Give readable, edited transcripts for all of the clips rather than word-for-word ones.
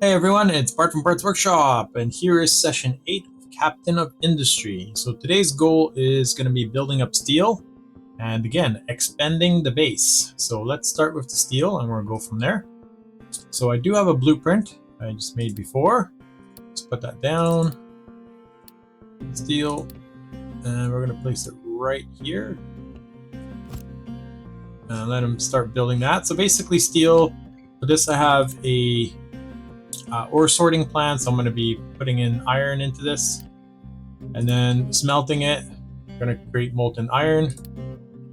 Hey everyone, it's Bart from Bart's Workshop, and here is session 8 of Captain of Industry. So today's goal is going to be building up steel, and again, expanding the base. So let's start with the steel, and we'll go from there. So I do have a blueprint I just made before. Let's put that down. Steel, and we're going to place it right here. And let him start building that. So basically steel, for this I have a ore sorting plant, so I'm going to be putting in iron into this and then smelting it. I'm going to create molten iron,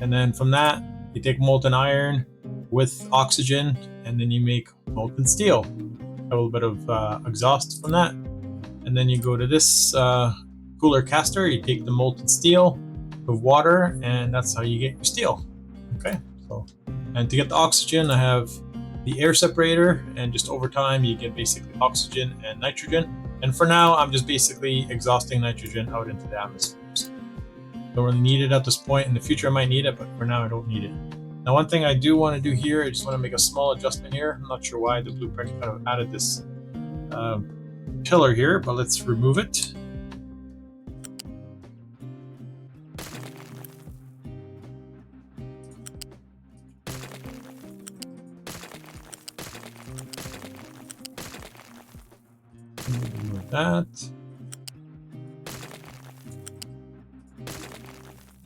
and then from that you take molten iron with oxygen and then you make molten steel. A little bit of exhaust from that, and then you go to this cooler caster, you take the molten steel with water, and that's how you get your steel. Okay, so and to get the oxygen I have the air separator, and just over time you get basically oxygen and nitrogen. And for now I'm just basically exhausting nitrogen out into the atmosphere. Don't really need it at this point. In the future I might need it, but for now I don't need it. Now one thing I do want to do here, I just want to make a small adjustment here. I'm not sure why the blueprint kind of added this pillar here, but let's remove it. Remove that.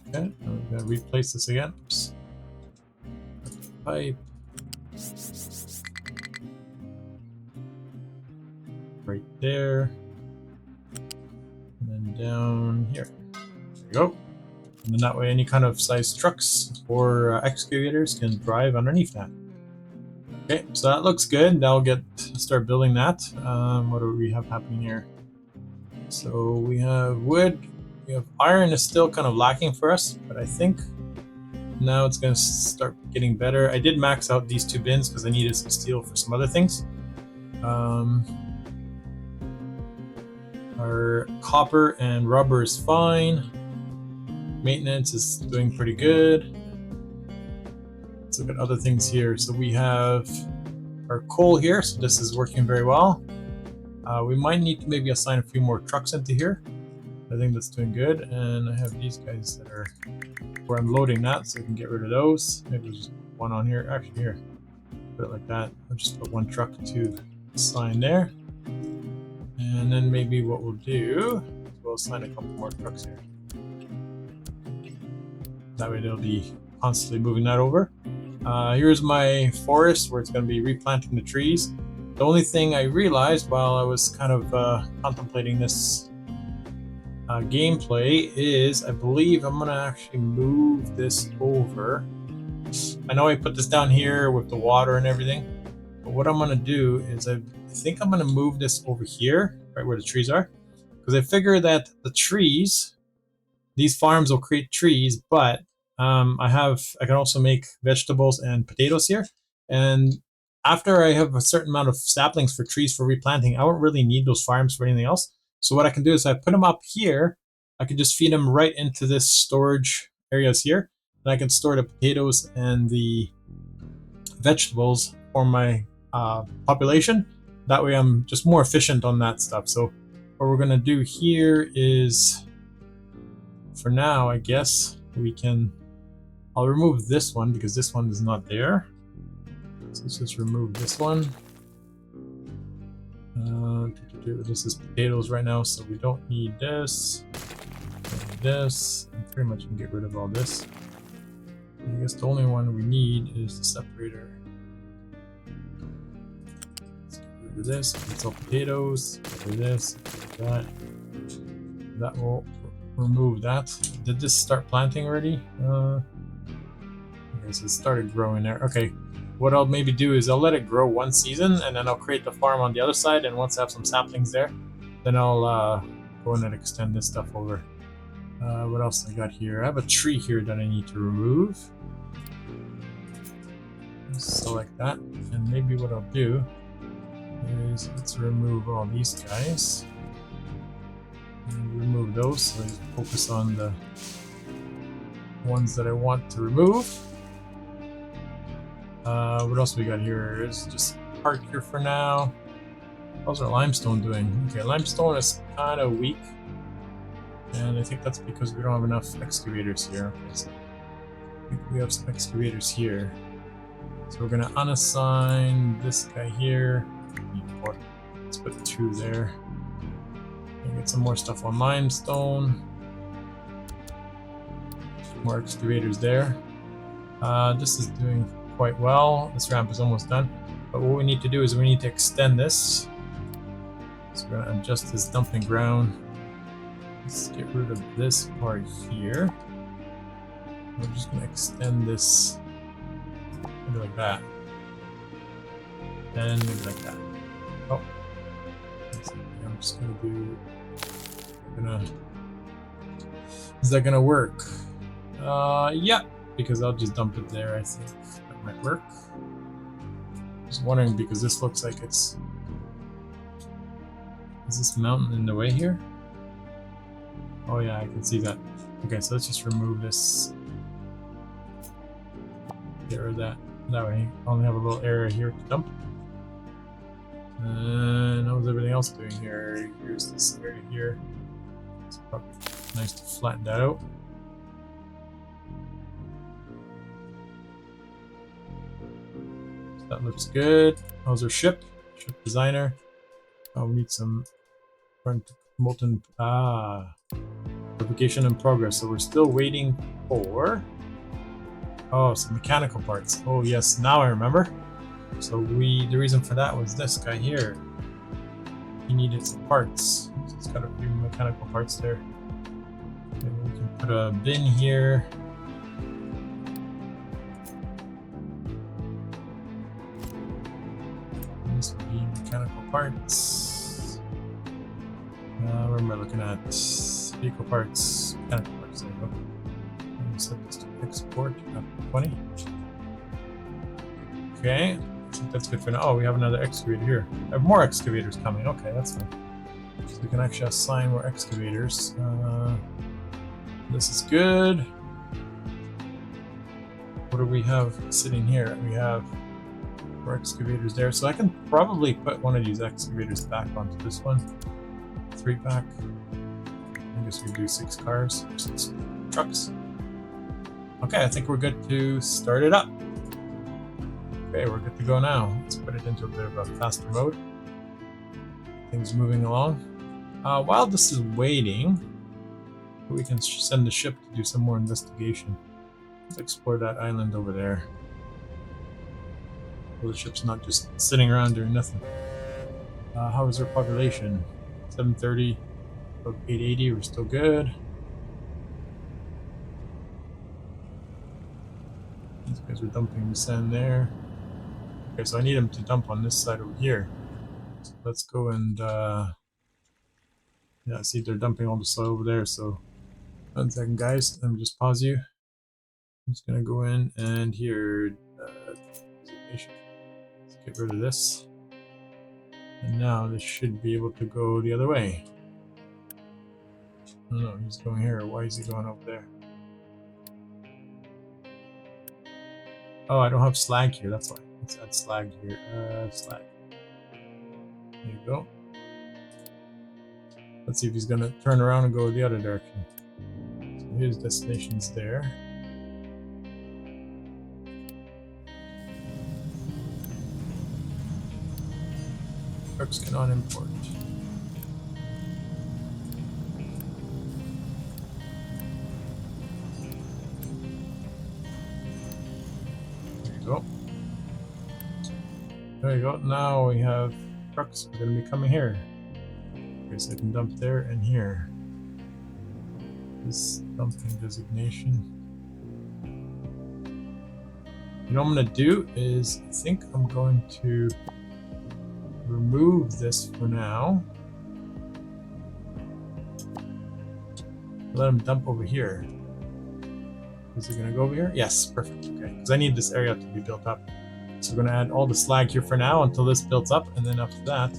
Okay, I'm going to replace this again. Oops. Pipe. Right there. And then down here. There we go. And then that way any kind of size trucks or excavators can drive underneath that. Okay, so that looks good. Now we'll start building that. What do we have happening here? So we have wood. We have iron is still kind of lacking for us, but I think now it's going to start getting better. I did max out these two bins because I needed some steel for some other things. Our copper and rubber is fine. Maintenance is doing pretty good. Let's look at other things here. So we have our coal here, so this is working very well. We might need to maybe assign a few more trucks into here. I think that's doing good. And I have these guys that are where I'm loading that, so we can get rid of those. Maybe just put one on here. Actually, here, put it like that. I'll just put one truck to assign there. And then maybe what we'll do is we'll assign a couple more trucks here. That way they'll be constantly moving that over. Here's my forest where it's going to be replanting the trees. The only thing I realized while I was kind of contemplating this gameplay is I believe I'm going to actually move this over. I know I put this down here with the water and everything, but what I'm going to do is I think I'm going to move this over here, right where the trees are, because I figure that the trees, these farms will create trees, but I can also make vegetables and potatoes here. And after I have a certain amount of saplings for trees for replanting, I won't really need those farms for anything else. So what I can do is I put them up here. I can just feed them right into this storage areas here, and I can store the potatoes and the vegetables for my population. That way I'm just more efficient on that stuff. So what we're gonna do here is, for now, I guess I'll remove this one because this one is not there. So let's just remove this one. This is potatoes right now, so we don't need this. This, and pretty much can get rid of all this. I guess the only one we need is the separator. Let's get rid of this. It's all potatoes. Get rid of this. Get rid of that. That will remove that. Did this start planting already? Okay, so it started growing there. Okay, what I'll maybe do is I'll let it grow one season, and then I'll create the farm on the other side, and once I have some saplings there, then I'll go in and extend this stuff over. What else I got here? I have a tree here that I need to remove. Select that, and maybe what I'll do is let's remove all these guys. And remove those, so I focus on the ones that I want to remove. What else we got here? Is just park here for now. How's our limestone doing? Okay, limestone is kind of weak. And I think that's because we don't have enough excavators here. Okay, so I think we have some excavators here. So we're gonna unassign this guy here. Let's put 2 there. And get some more stuff on limestone. More excavators there. This is doing quite well. This ramp is almost done. But what we need to do is we need to extend this. So we're gonna adjust this dumping ground. Let's get rid of this part here. We're just gonna extend this maybe like that. And maybe like that. Oh. I'm just gonna do is that gonna work? Yeah, because I'll just dump it there. I think that might work. Just wondering because this looks like it's. Is this mountain in the way here? Oh yeah, I can see that. Okay, so let's just remove this. Get rid of that. That way, I only have a little area here to dump. And how's everything else doing here? Here's this area here. It's probably nice to flatten that out. So that looks good. How's our ship? Ship designer. Oh, we need some molten fabrication in progress. So we're still waiting for some mechanical parts. Oh yes, now I remember. So the reason for that was this guy here. He needed some parts. So it's got a few mechanical parts there. Maybe we can put a bin here. This would be mechanical parts. Where am I looking at? Vehicle parts, mechanical parts. There we go. And set this to export at 20. Okay. I think that's good for now. Oh, we have another excavator here. I have more excavators coming. Okay, that's fine. So we can actually assign more excavators. This is good. What do we have sitting here? We have more excavators there. So I can probably put one of these excavators back onto this one. 3-pack. I guess we do 6 cars, 6 trucks. Okay, I think we're good to start it up. Okay, we're good to go now. Let's put it into a bit of a faster mode. Things moving along. While this is waiting, we can send the ship to do some more investigation. Let's explore that island over there. Well, the ship's not just sitting around doing nothing. How is our population? 730, about 880, we're still good. These guys are dumping the sand there. Okay, so I need them to dump on this side over here. So let's go and, yeah, see they're dumping all the soil over there, so 1 second guys, let me just pause you. I'm just gonna go in and here, designation. Let's get rid of this. And now this should be able to go the other way. Oh no, he's going here. Why is he going over there? Oh, I don't have slag here, that's why. Let's add slag here. Slag. There you go. Let's see if he's gonna turn around and go the other direction. So his destination's there. Trucks cannot import. Go. There you go. Now we have trucks are going to be coming here. Okay, so I can dump there and here. This dumping designation. You know what I'm going to do is I think I'm going to remove this for now. Let them dump over here. Is it going to go over here? Yes, perfect. Okay, because I need this area to be built up. So we're going to add all the slag here for now until this builds up, and then after that,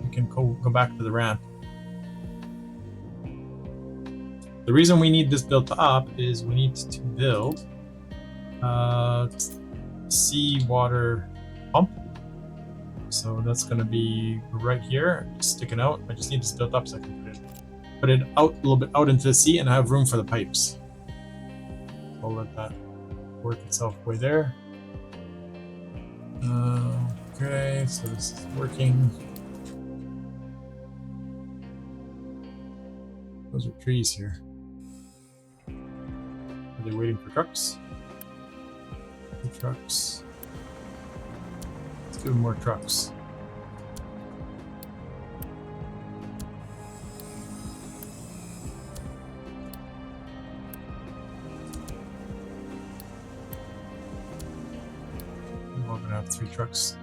we can go back to the ramp. The reason we need this built up is we need to build seawater pump. So that's going to be right here, just sticking out. I just need this built up so I can put it out a little bit out into the sea and have room for the pipes. So I'll let that work itself way there. Okay, so this is working. Those are trees here. Are they waiting for trucks? Trucks. Let's give them more trucks. We're gonna have 3 trucks.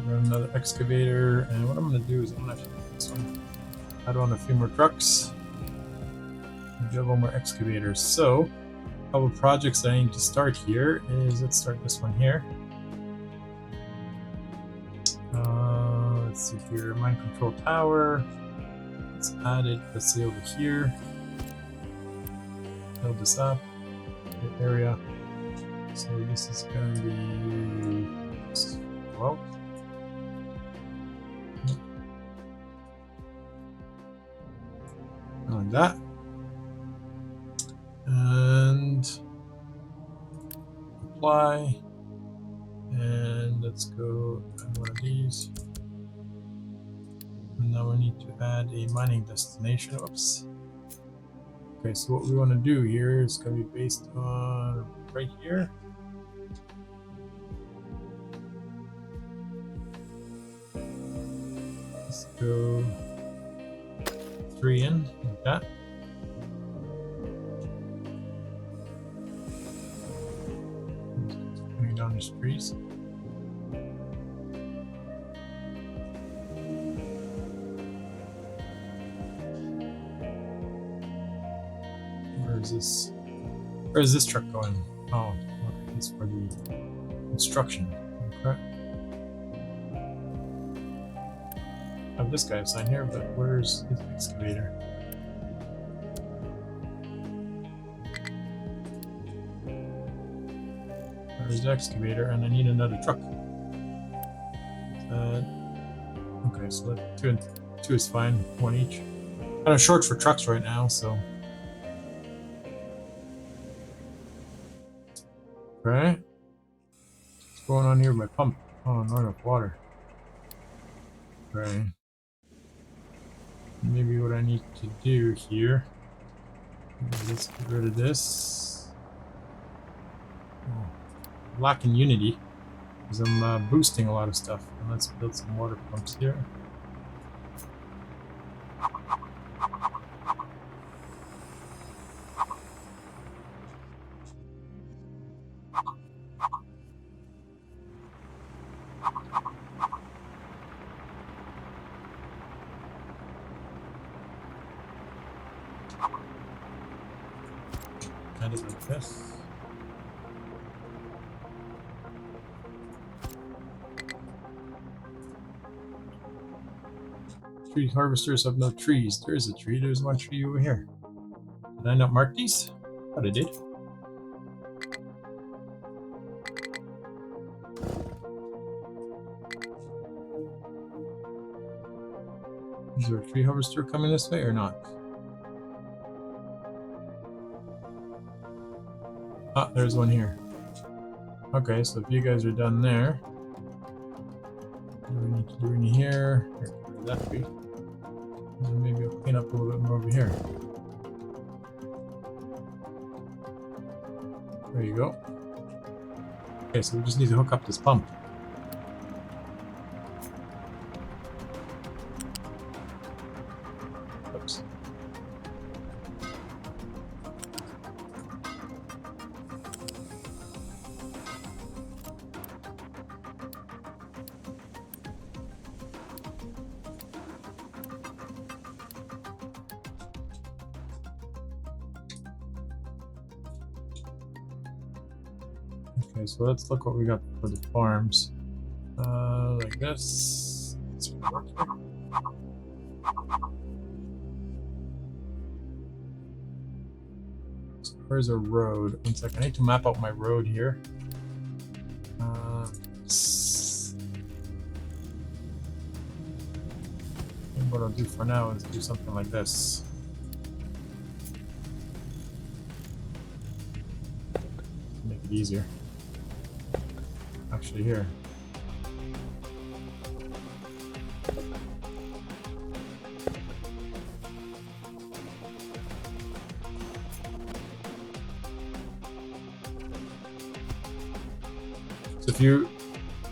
Run another excavator, and what I'm gonna do is I'm gonna this one. Add on a few more trucks. We have one more excavator. So, a couple of projects that I need to start here is, let's start this one here. Let's see here, mine control tower. Let's add it, let's say over here. Build this up, the area. So this is going to be 12. Like that. And apply. And let's go add one of these. And now we need to add a mining destination. Oops. Okay, so what we want to do here is going to be based on right here. Let's go 3 in, like that. Putting down these trees. Where is this truck going? Oh, okay, it's for the construction. Okay. I have this guy assigned here, but where's his excavator? Where's the excavator? And I need another truck. Okay, so that two is fine, 1 each. Kind of short for trucks right now, so. Right? What's going on here with my pump? Oh, not enough water. Right. Maybe what I need to do here. Let's get rid of this. Oh, lacking unity because I'm boosting a lot of stuff. And let's build some water pumps here. Kind of like this. Tree harvesters have no trees. There is a tree. There's one tree over here. Did I not mark these? But I did. Is there a tree harvester coming this way or not? Ah, there's one here. Okay, so if you guys are done there, what do we need to do in here? Here, where would that be? And maybe I'll clean up a little bit more over here. There you go. Okay, so we just need to hook up this pump. Oops. Okay, so let's look what we got for the farms. Like this. So where's a road? 1 second. I need to map out my road here. what I'll do for now is do something like this. Make it easier. Actually, here. So if you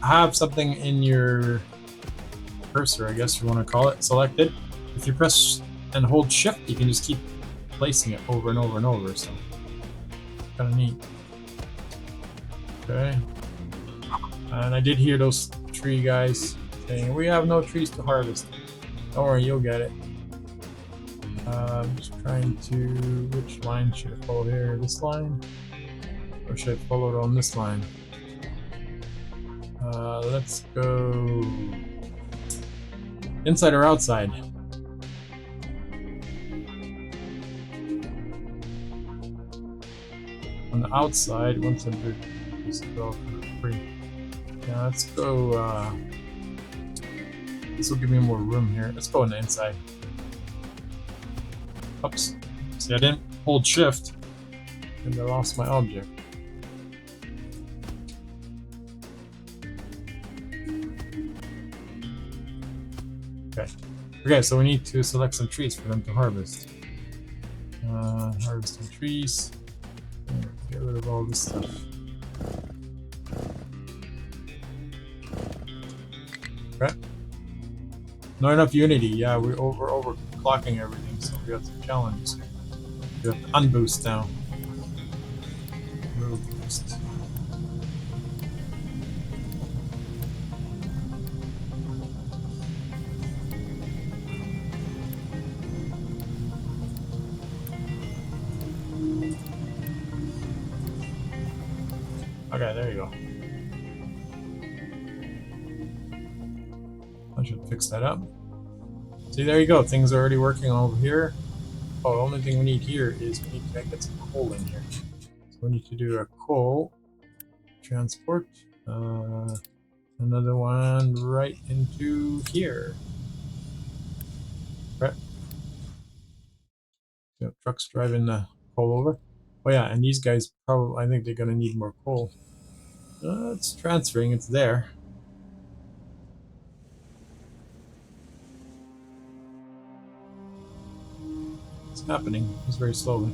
have something in your cursor, I guess you want to call it, selected, if you press and hold shift, you can just keep placing it over and over and over, so kind of neat. Okay. And I did hear those tree guys saying, we have no trees to harvest. Don't worry, you'll get it. I'm just trying to, which line should I follow here? This line? Or should I follow it on this line? Let's go inside or outside. On the outside, once I do this go free. Yeah, let's go. This will give me more room here. Let's go on the inside. Oops. See, I didn't hold shift, and I lost my object. Okay. Okay, so we need to select some trees for them to harvest. Harvesting trees. Get rid of all this stuff. Okay. Not enough unity. Yeah, we're overclocking everything, so we got some challenges. We have to unboost now. Move boost. Okay, there you go. I should fix that up. See, there you go. Things are already working over here. Oh, the only thing we need here is we need to get some coal in here. So we need to do a coal transport. Another one right into here. Right. So trucks driving the coal over. Oh yeah, and these guys probably, I think they're gonna need more coal. It's transferring, it's there. It's happening, it's very slowly.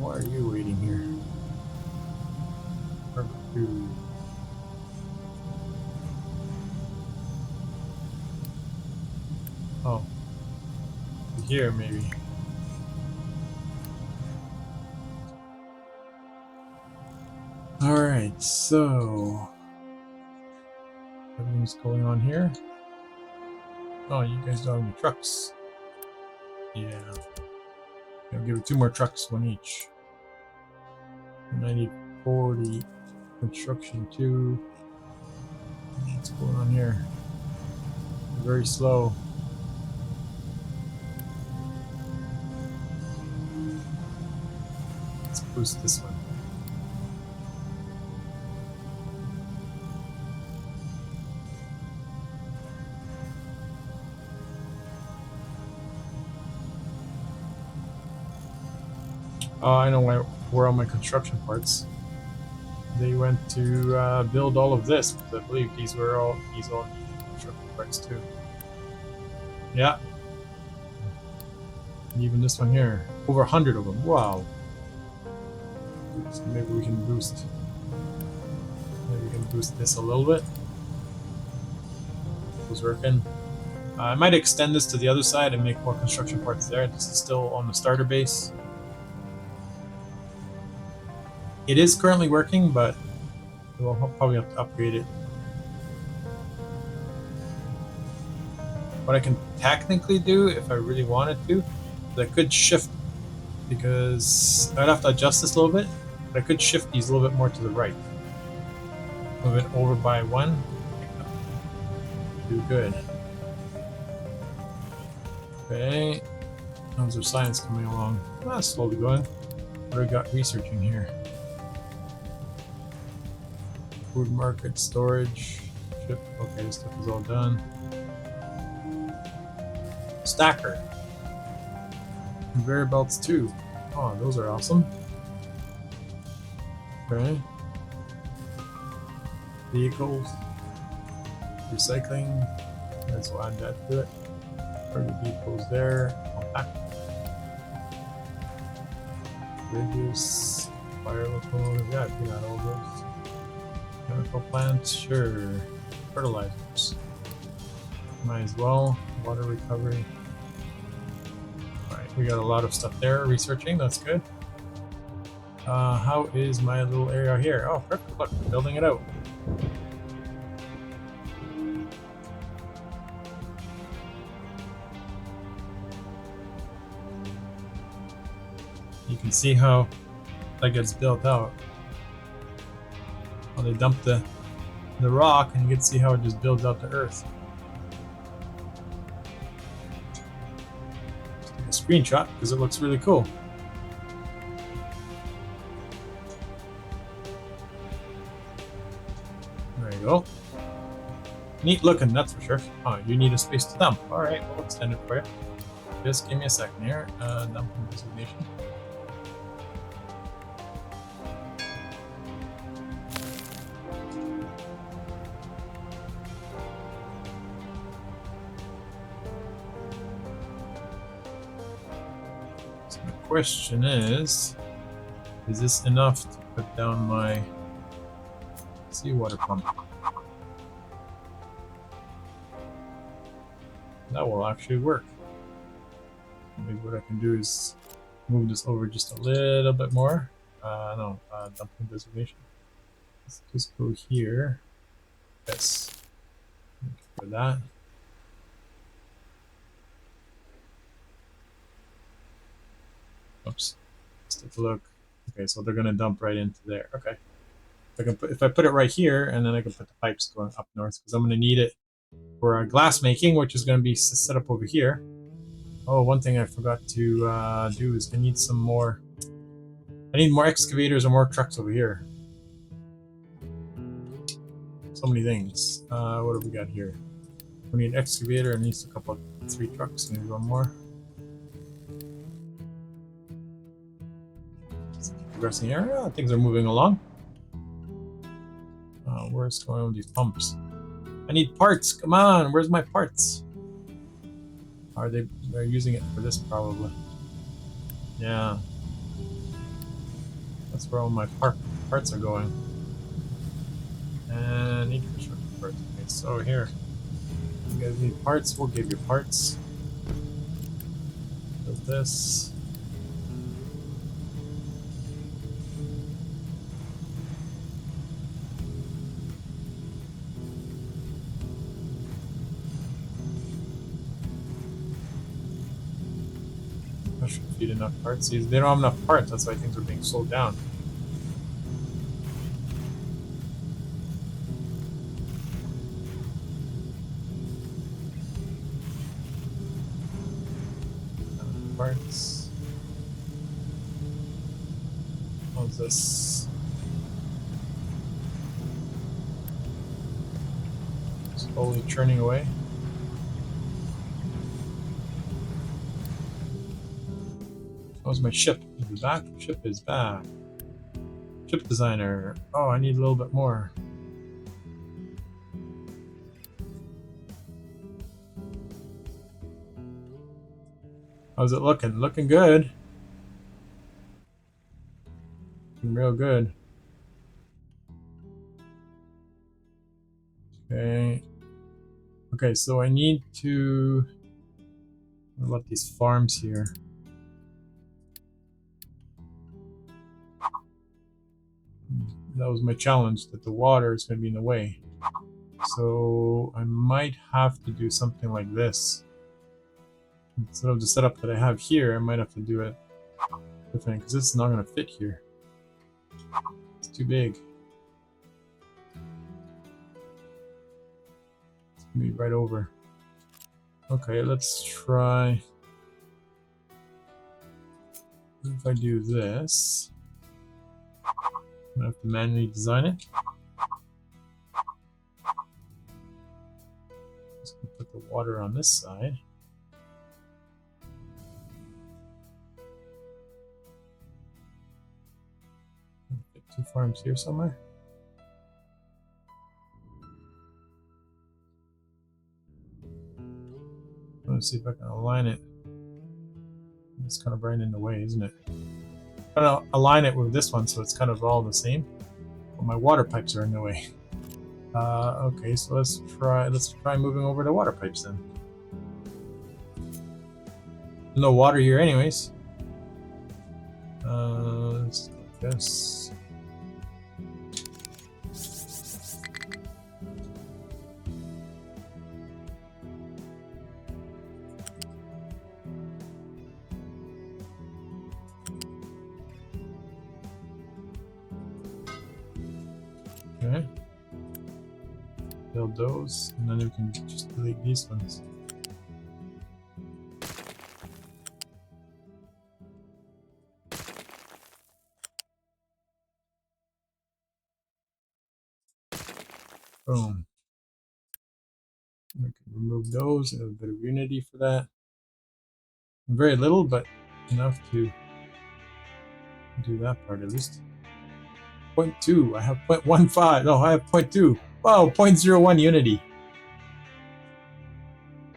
Why are you waiting here? Barbecue. Oh. Here, maybe. Alright, so everything's going on here. Oh, you guys don't have any trucks. Yeah. I'll give it 2 more trucks, 1 each. And I need 40 construction too. What's going on here? Very slow. Let's boost this one. Oh, I know where all my construction parts. They went to build all of this, but I believe these all construction parts too. Yeah. And even this one here, over 100 of them. Wow. So maybe we can boost. Maybe we can boost this a little bit. It was working. I might extend this to the other side and make more construction parts there. This is still on the starter base. It is currently working, but we'll probably have to upgrade it. What I can technically do, if I really wanted to, is I could shift, because I'd have to adjust this a little bit, but I could shift these a little bit more to the right. Move it over by 1. Do good. Okay. How's our science coming along? Ah, slowly going. What do we got researching here? Food market, storage, ship. Okay, this stuff is all done. Stacker. Conveyor belts too. Oh, those are awesome. Okay. Vehicles. Recycling. Let's add that to it. Cargo vehicles there. Compact. Bridges. Fire locomotive. Yeah, I can add all those. Chemical plants. Sure. Fertilizers. Might as well. Water recovery. Alright, we got a lot of stuff there researching. That's good. How is my little area here? Oh, perfect. Look, we're building it out. You can see how that gets built out. Well, they dump the rock, and you can see how it just builds out the earth. Just take a screenshot because it looks really cool. There you go. Neat looking, that's for sure. Oh, you need a space to dump. Alright, we'll extend it for you. Just give me a second here. Dumping designation. So the question is this enough to put down my seawater pump? That will actually work. Maybe what I can do is move this over just a little bit more. Dumping designation. Let's just go here. Yes. For that. Oops. Let's take a look. Okay, so they're gonna dump right into there. Okay. If I put it right here, and then I can put the pipes going up north, because I'm gonna need it for glass making, which is gonna be set up over here. Oh, one thing I forgot to do is I need some more. I need more excavators or more trucks over here. So many things. What have we got here? We need an excavator and needs a couple of 3 trucks. Maybe one more. Progressing here. Oh, things are moving along. Where's going with these pumps? I need parts. Come on, where's my parts? They're using it for this probably. Yeah. That's where all my parts are going. And infrastructure parts. Okay, so here. You guys need parts, we'll give you parts. Build this. I should feed enough parts. See, they don't have enough parts, that's why things are being slowed down. Parts. How's this? Slowly churning away. How's my ship? Is it back? Ship is back. Ship designer. Oh, I need a little bit more. How's it looking? Looking good. Looking real good. Okay. Okay, so I need to... What about these farms here? That was my challenge, that the water is going to be in the way. So I might have to do something like this. Instead of the setup that I have here, I might have to do it different, because this is not going to fit here. It's too big. It's going to be right over. Okay, let's try... What if I do this? I'm going to have to manually design it. put water on this side. Get 2 farms here somewhere. Let's see if I can align it. It's kind of right in the way, isn't it? I'm gonna align it with this one so it's kind of all the same. But my water pipes are in the way. Okay, so let's try moving over the water pipes then. No water here anyways. Let's go like this. Okay. Build those, and then we can just delete these ones. Boom. We can remove those, have a bit of unity for that. Very little, but enough to do that part at least. 0.2, I have 0.15, no, I have 0.2. Wow, 0.01 unity.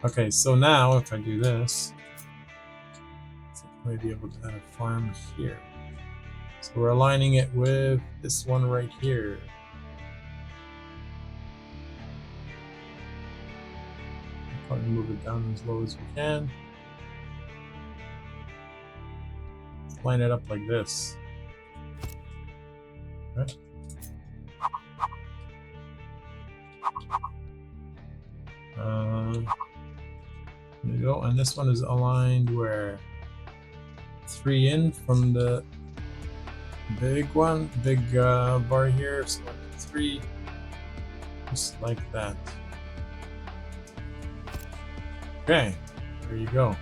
Okay, so now if I do this, I might be able to add a farm here. So we're aligning it with this one right here. I'll probably move it down as low as we can. Let's line it up like this. Okay. There you go, and this one is aligned where 3 in from the big one, big bar here, so 1, 2, 3, just like that. Okay, there you go.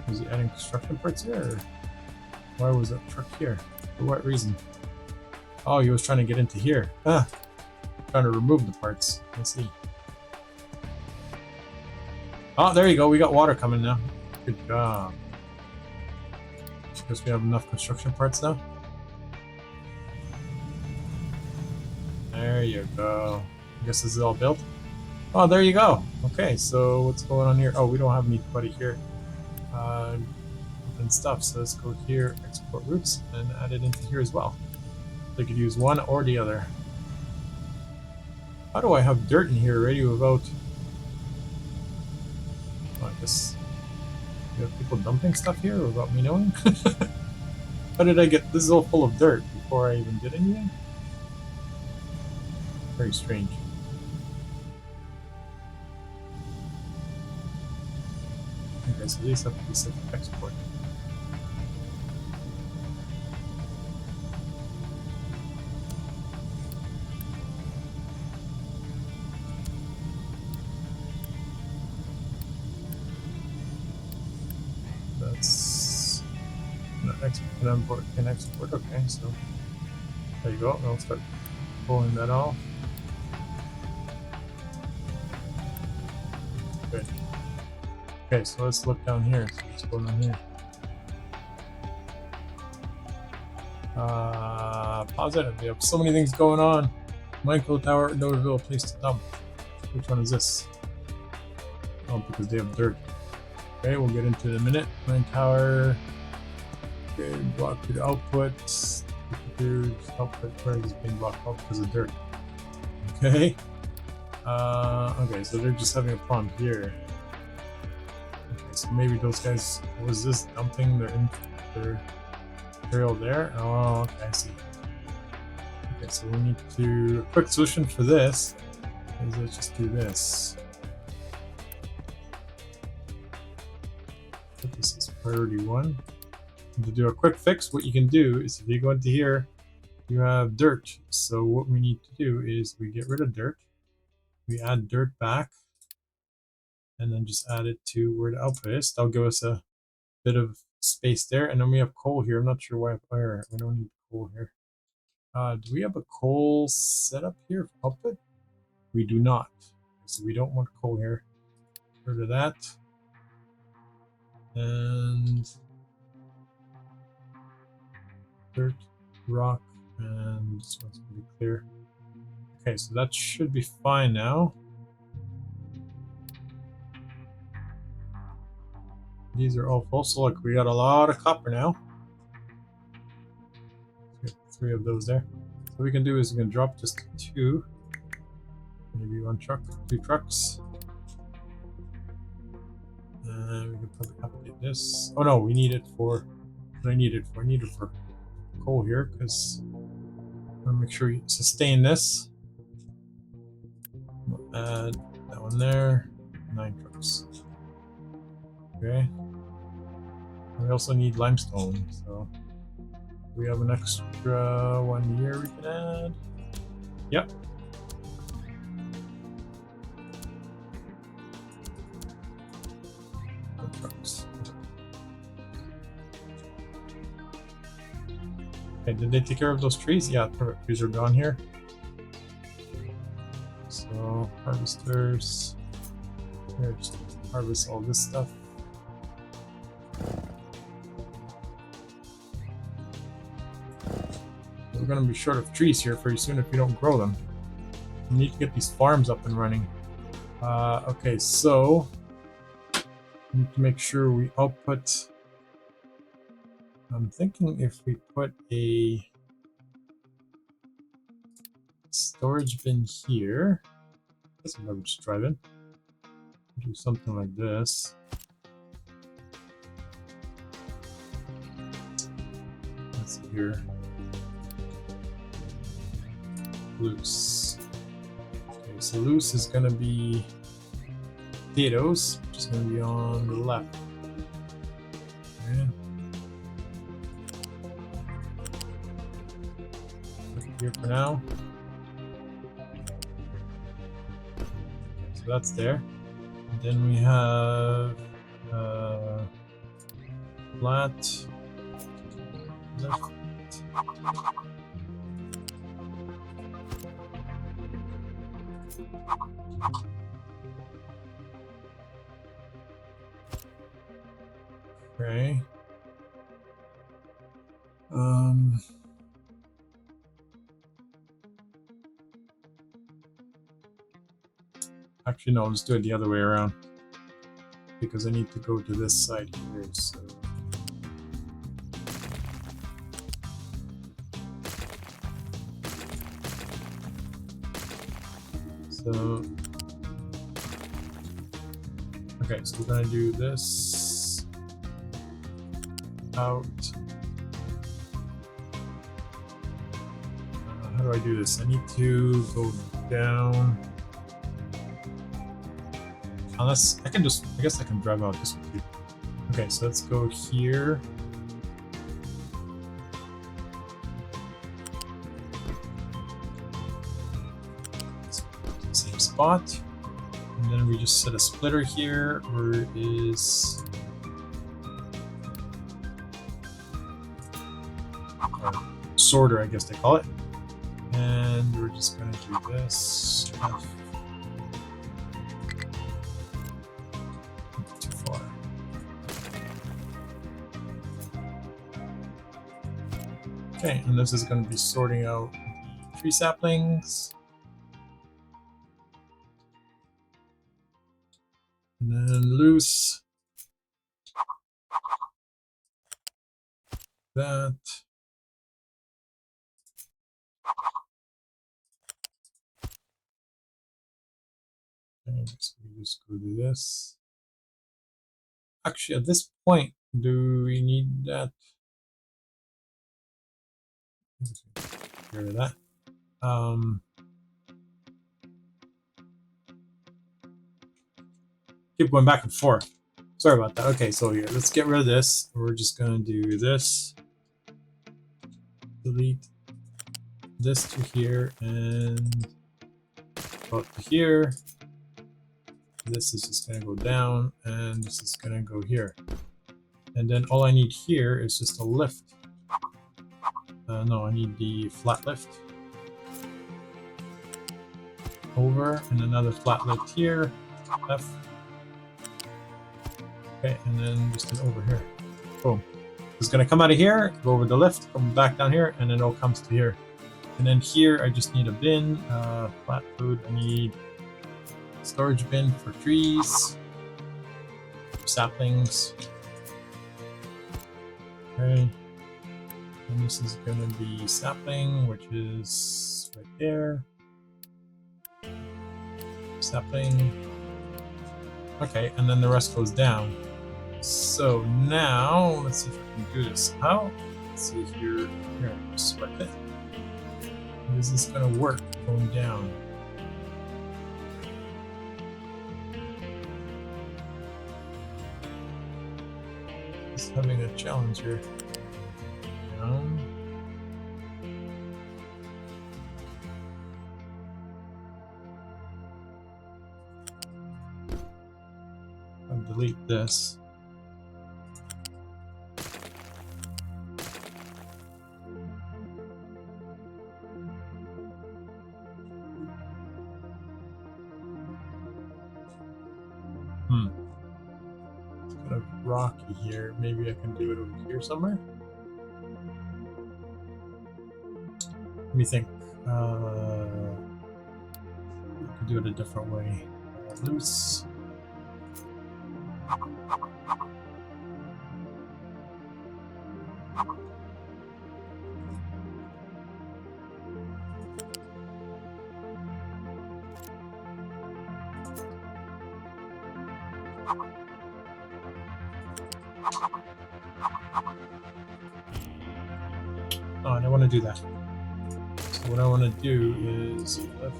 Was he adding construction parts here? Or why was that truck here? For what reason? Oh, he was trying to get into here. Ah, trying to remove the parts. Let's see. Oh, there you go. We got water coming now. Good job. Guess we have enough construction parts now. There you go. I guess this is all built. Oh, there you go. Okay, so what's going on here? Oh, we don't have anybody here. And stuff. So let's go here, export routes, and add it into here as well. They could use one or the other. How do I have dirt in here already without? Oh, I guess you have people dumping stuff here without me knowing. How did I get this? Is all full of dirt before I even did anything. Very strange. Okay, so these have to be set to export. That's not export, can export. Okay, so there you go. I'll start pulling that off. Good. Okay, so let's look down here. So what's going on here? Positive. We have so many things going on. Michael Tower, Noderville, place to dump. Which one is this? Oh, because they have dirt. Okay, we'll get into it in a minute. Mine Tower. Okay, block to the output. Output price is being blocked out because of dirt. Okay. Okay, so they're just having a problem here. Okay, so maybe those guys, was this dumping their material there? Oh, okay, I see. Okay, so we need to, a quick solution for this is let's just do this. Put this as priority 1. And to do a quick fix, what you can do is if you go into here, you have dirt. So what we need to do is we get rid of dirt. We add dirt back and then just add it to where the output is. That'll give us a bit of space there, and then we have coal here. I'm not sure why fire. We don't need coal here. Do we have a coal setup here for output? We do not. So we don't want coal here. Get rid of that. And dirt, rock, and this one's gonna be clear. Okay, so that should be fine now. These are all full, so look, we got a lot of copper now. We have 3 of those there. So what we can do is we can drop just to 2. Maybe 1 truck, 2 trucks. And we can probably update this. Oh no, we need it for what do I need it for? I need it for coal here because I want to make sure we sustain this. Add that one there. 9 trucks. Okay. We also need limestone, so we have an extra 1 here we can add. Yep. Trucks. Okay, did they take care of those trees? Yeah, perfect. Trees are gone here. So harvesters. Here, just harvest all this stuff. We're going to be short of trees here pretty soon if we don't grow them. We need to get these farms up and running. Okay, so we need to make sure we output. I'm thinking if we put a storage bin here, that's a garbage drive-in. Do something like this. Let's see here. Loose. Okay, so loose is going to be potatoes, which is going to be on the left. Okay. Put it here for now. So that's there. And then we have flat. Okay. Actually, no, let's do it the other way around. Because I need to go to this side here, so. Okay, so we're gonna do this out. How do I do this? I need to go down. Unless I can just, I guess I can drive out this one too. Okay, so let's go here. Same spot. And then we just set a splitter here, where it is sorter, I guess they call it. And we're just gonna do this. Too far. Okay, and this is going to be sorting out the tree saplings. And then loose. That. Okay, so we just go do this. Actually, at this point, do we need that? Get rid of that. Keep going back and forth. Sorry about that. Okay, so here, let's get rid of this. We're just gonna do this. Delete this to here and up to here. This is just gonna go down, and this is gonna go here. And then all I need here is just a lift. No, I need the flat lift. Over, and another flat lift here. F. Okay, and then just an over here. Boom. It's going to come out of here, go over the lift, come back down here, and then it all comes to here. And then here, I just need a bin, flat food. I need storage bin for trees, saplings. Okay. And this is going to be sapling, which is right there. Sapling. Okay, and then the rest goes down. So now, let's see if I can do this. How? Let's see here. Here, sweat it. Is this going to work going down? Just having a challenge here. I'll delete this. It's kind of rocky here. Maybe I can do it over here somewhere. Let me think. I could do it a different way. Loose. Oh, I don't want to do that. So what I want to do is lift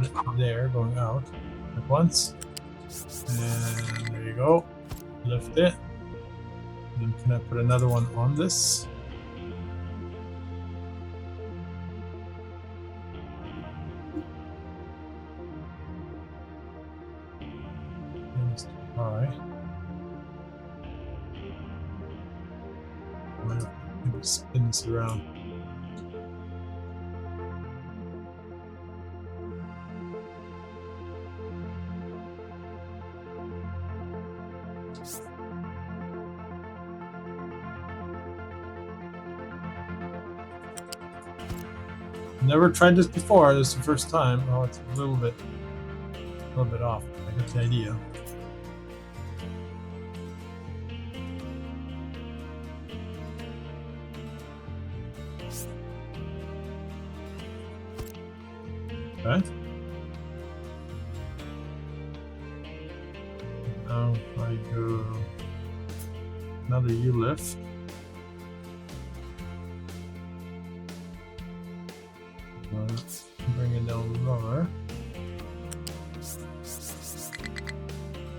it there, going out at once. And there you go. Lift it. And then can I put another one on this? It's too high. I'm going to spin this around. Never tried this before. This is the first time. Oh, it's a little bit off. I get the idea. Okay. Now I go another U lift. Bring it down lower.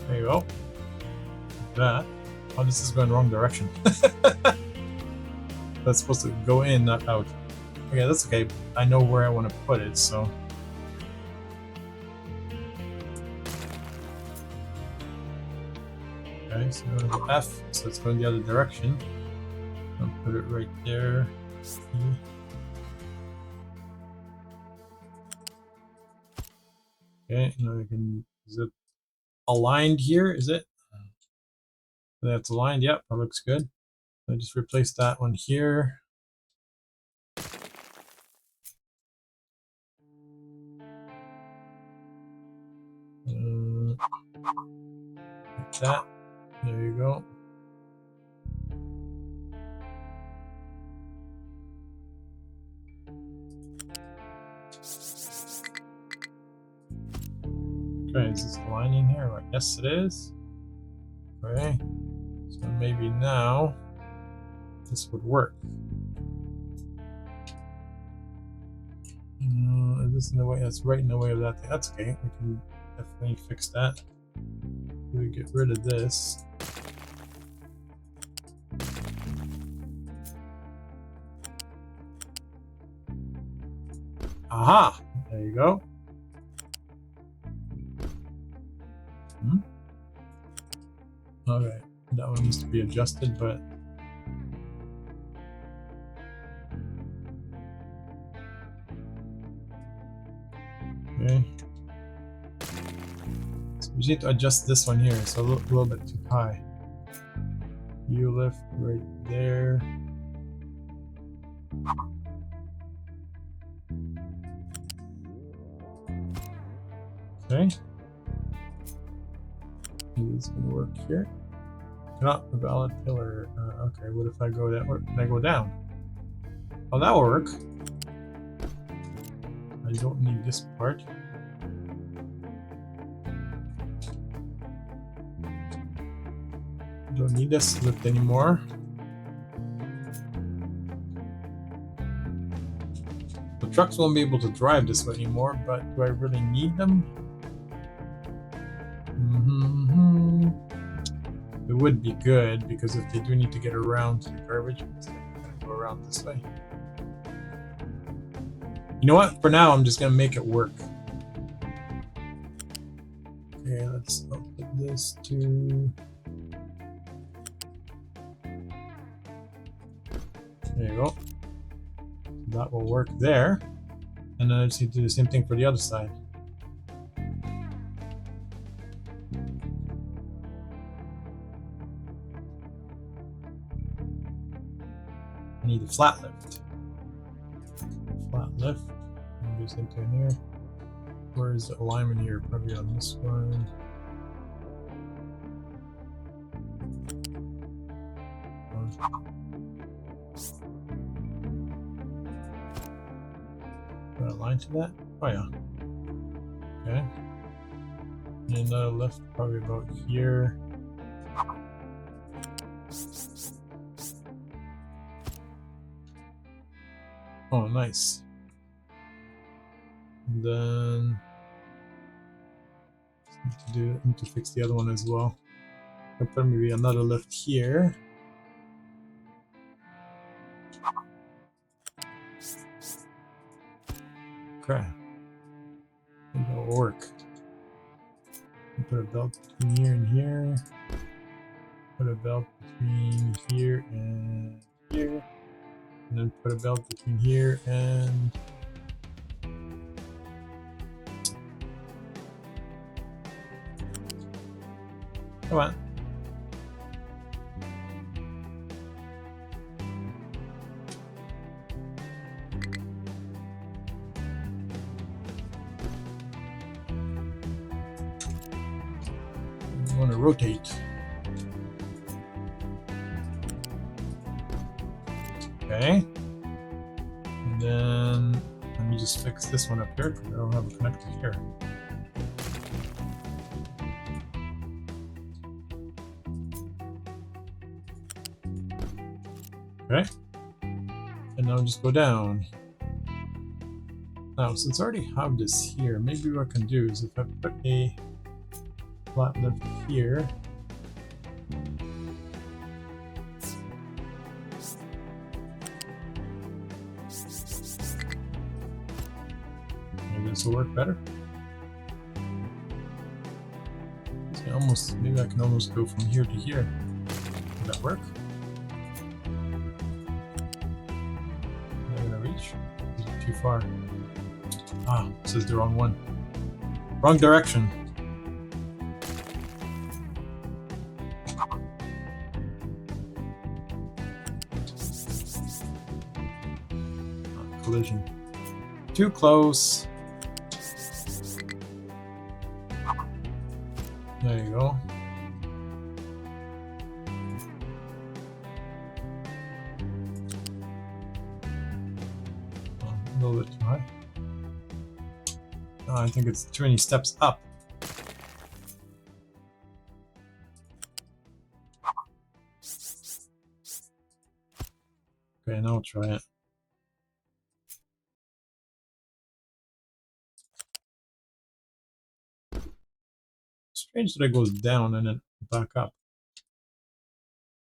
There you go. Like that. Oh, this is going the wrong direction. That's supposed to go in, not out. Okay, that's okay. I know where I want to put it, so. Okay, so I'm going to go F, so it's going the other direction. I'll put it right there. C. Okay, now I can, is it aligned here? Is it? That's aligned, yep, that looks good. I just replace that one here. Like that. There you go. Okay, is this aligning here? Yes, it is. Okay, so maybe now this would work. Is this in the way? That's right in the way of that thing. That's okay. We can definitely fix that. We get rid of this. Aha! There you go. Okay. That one needs to be adjusted, but okay. So we need to adjust this one here. It's a little bit too high. U lift right there. Okay. It's gonna work here. Not a valid pillar. Okay, what if I go down? What if I go down? Oh, that will work. I don't need this part. Don't need this lift anymore. The trucks won't be able to drive this way anymore, but do I really need them? It would be good, because if they do need to get around to the garbage, it's gonna go around this way. You know what? For now, I'm just gonna make it work. Okay, let's put this to... There you go. That will work there. And then I just need to do the same thing for the other side. I need a flat lift. Flat lift. Do the same thing here. Where is the alignment here? Probably on this one. Got a line to that? Oh yeah. Okay. And another lift probably about here. Oh, nice. And then need to fix the other one as well. I'll put maybe another lift here. Okay. And that'll work. Put a belt between here and here. Put a belt between here and here. And then put a belt between here and... Come on. I want to rotate. Okay. And then let me just fix this one up here because I don't have a connector here. Okay. And now just go down. Now, since I already have this here, maybe what I can do is if I put a flat lift here. Maybe this will work better. Maybe I can almost go from here to here. Would that work? Am I gonna reach? Is it too far? Ah, this is the wrong one. Wrong direction. Collision. Too close. There you go. A little bit too high. I think it's too many steps up. Okay, now I'll try it. Strange that it goes down and then back up.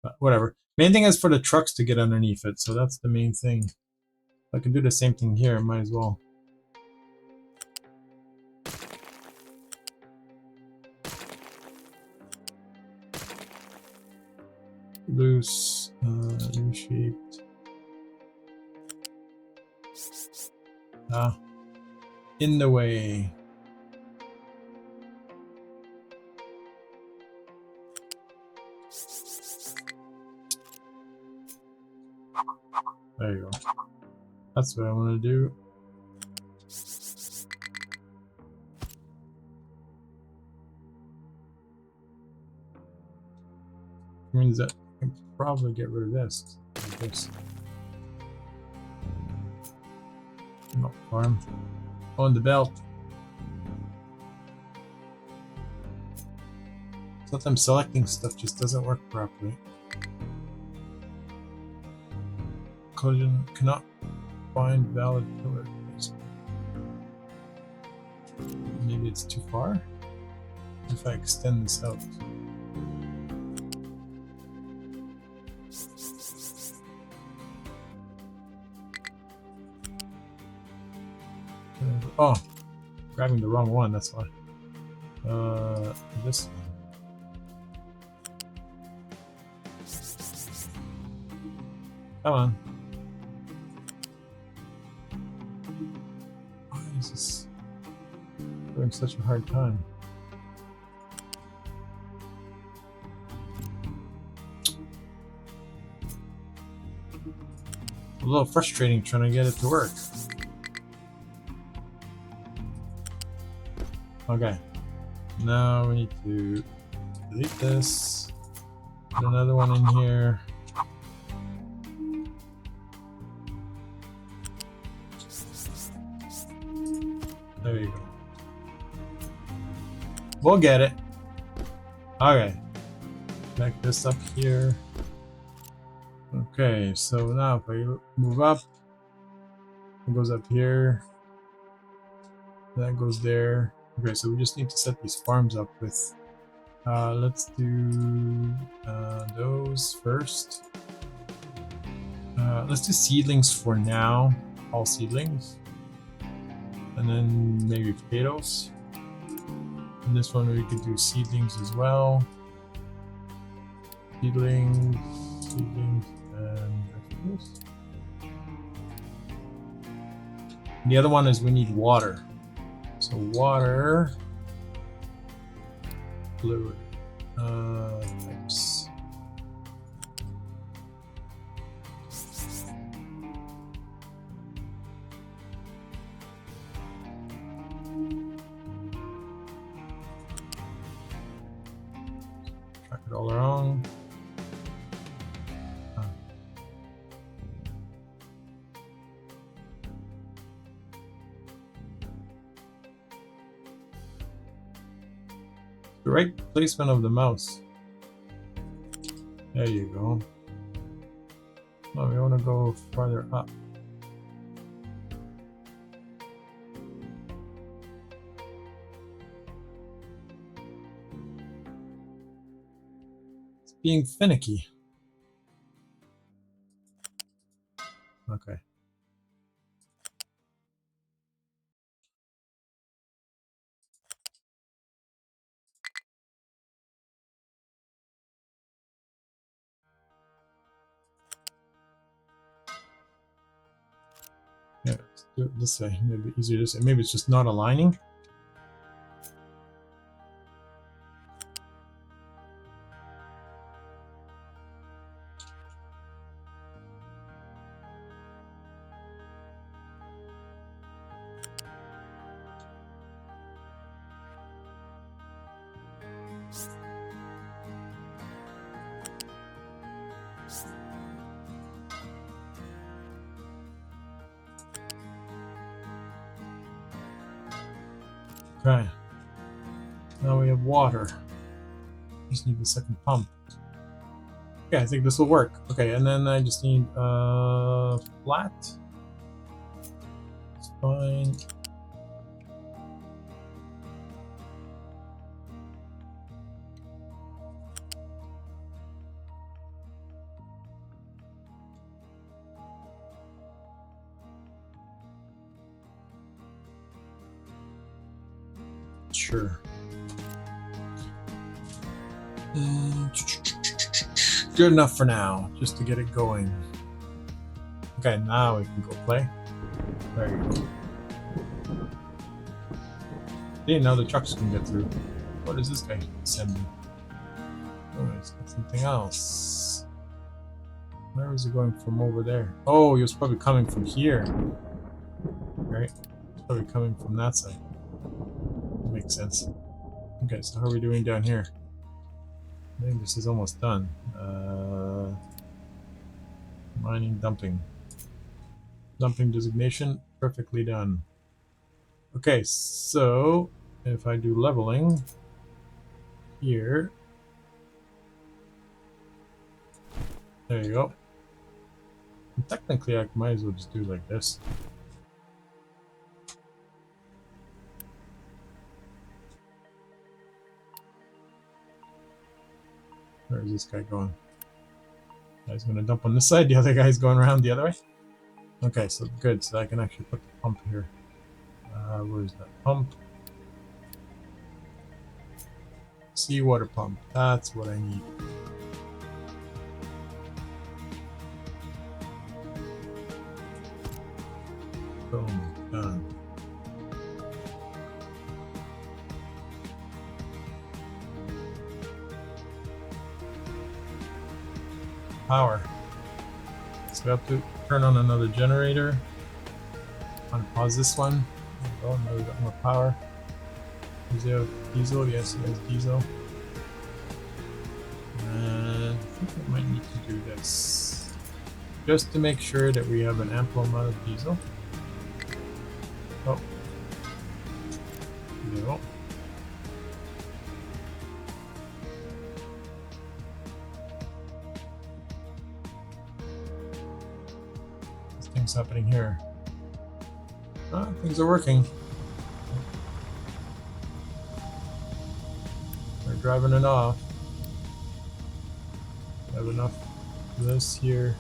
But whatever. Main thing is for the trucks to get underneath it, so that's the main thing. If I can do the same thing here, I might as well. Loose, U-shaped. In the way. There you go. That's what I want to do. Means that I can probably get rid of this. Like this. Not farm. On the belt. Sometimes selecting stuff just doesn't work properly. Collision cannot find valid pillar. Maybe it's too far? If I extend this out. Oh, grabbing the wrong one, that's why. This one. Come on. Why is this doing such a hard time? A little frustrating trying to get it to work. Okay. Now we need to delete this. Put another one in here. There you go. We'll get it. Okay. Connect this up here. Okay, so now if I move up, it goes up here. That goes there. Okay, so we just need to set these farms up with. Let's do those first. Let's do seedlings for now. All seedlings. And then maybe potatoes. And this one we could do seedlings as well. Seedlings, and vegetables. The other one is we need water. So water, fluid, types. Track it all around. The right placement of the mouse. There you go. Oh, we want to go farther up. It's being finicky. Okay. Yeah, let's do it this way. Maybe easier this way. Maybe it's just not aligning. Okay. Now we have water. Just need the second pump. Okay, I think this will work. Okay, and then I just need flat. It's fine. Sure. good enough for now, just to get it going. Okay, now we can go play. There you go. Didn't know the trucks can get through. What is this guy sending? Oh, he's got something else. Where was he going from over there? Oh, he was probably coming from here. Right? He's probably coming from that side. That makes sense. Okay, so how are we doing down here? I think this is almost done. Mining, dumping. Dumping designation, perfectly done. Okay, so if I do leveling here, there you go. And technically, I might as well just do like this. Where is this guy going? Guy's gonna dump on this side, the other guy's going around the other way. Okay, so good, so I can actually put the pump here. Where's that pump? Seawater pump, that's what I need. Boom, done. Power. So we have to turn on another generator. I'm gonna pause this one. Oh, now we got more power. Does he have diesel? Yes, he has diesel. And I think we might need to do this. Just to make sure that we have an ample amount of diesel. Oh. No. Things happening here. Things are working. We're driving it off. We have enough of this here.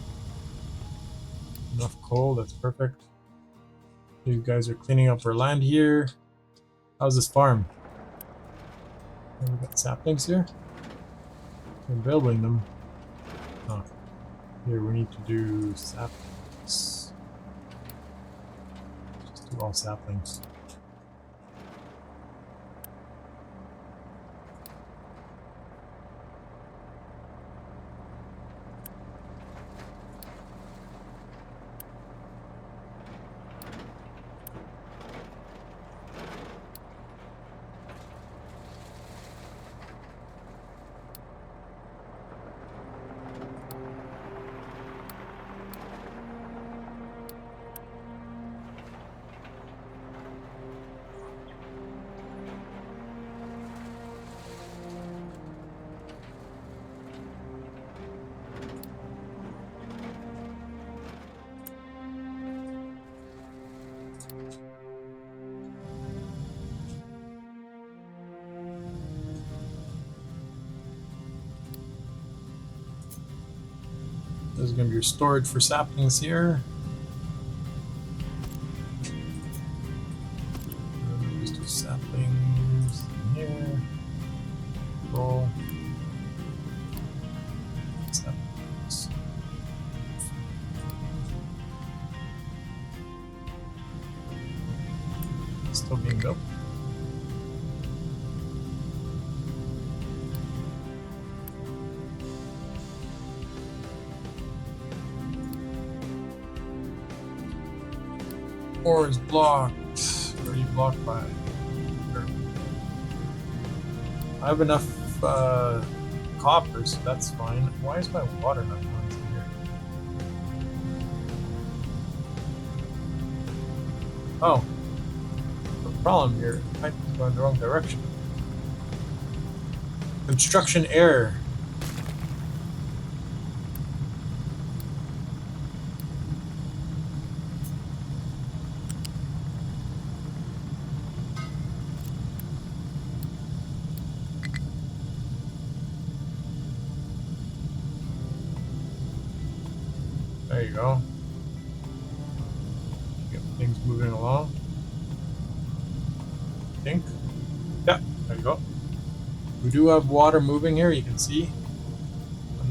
Enough coal, that's perfect. You guys are cleaning up our land here. How's this farm? Oh, we got saplings here. We're building them. Oh. Here we need to do saplings. All saplings. There's going to be your storage for saplings here. Just do saplings in here. Roll. Saplings. Still being built. Ore is blocked. Where are you blocked by? Sure. I have enough copper, so that's fine. Why is my water not going through here? Oh. The problem here, the pipe is going the wrong direction. Construction error. There you go. Get things moving along. I think. Yeah, there you go. We do have water moving here, you can see.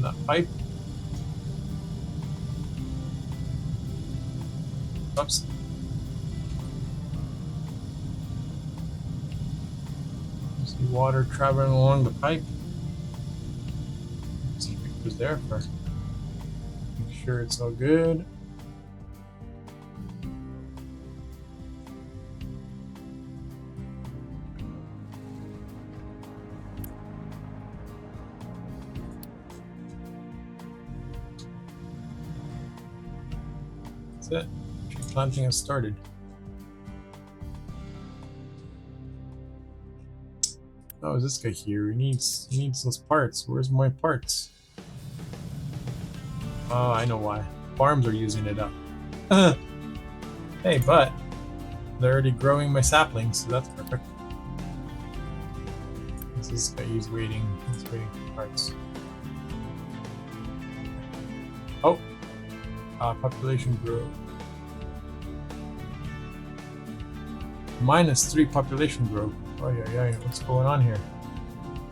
on that pipe. Oops. See water traveling along the pipe. See if it was there for. Make sure it's all good. That's it. Tree planting has started. Oh, is this guy here? He needs those parts. Where's my parts? Oh, I know why. Farms are using it up. Hey, but they're already growing my saplings, so that's perfect. This guy, he's waiting. He's waiting for parts. Oh, population growth. -3 population growth. Oh yeah, what's going on here?